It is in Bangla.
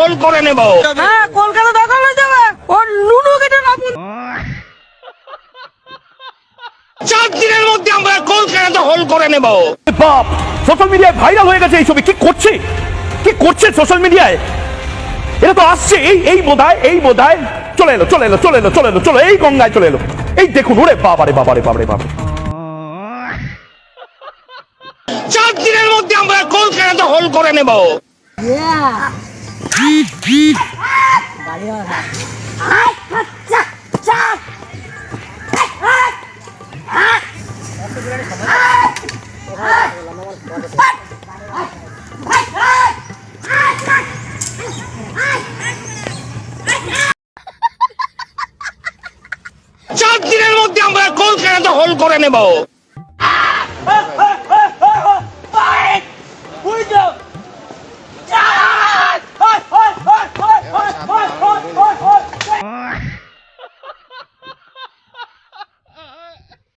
হোল করে নেব। হ্যাঁ, কলকাতা দখল হয়ে যাবে। ওর লুলু কেটে নামু। 4 দিনের মধ্যে আমরা কলকাতা হোল করে নেব। বাপ, সোশ্যাল মিডিয়ায় ভাইরাল হয়ে গেছে এই ছবি। কি করছে সোশ্যাল মিডিয়ায়? এটা তো আসছে এই বোধহয় চলে এলো এই গঙ্গায় চলে এলো। এই দেখুন, ওরে বাবারে বাবারে বাবারে বাবা, 4 দিনের মধ্যে আমরা কলকাতা হোল করে নেব। চার দিনের মধ্যে আমরা কলকাতা হোল করে নেব। বুঝছো?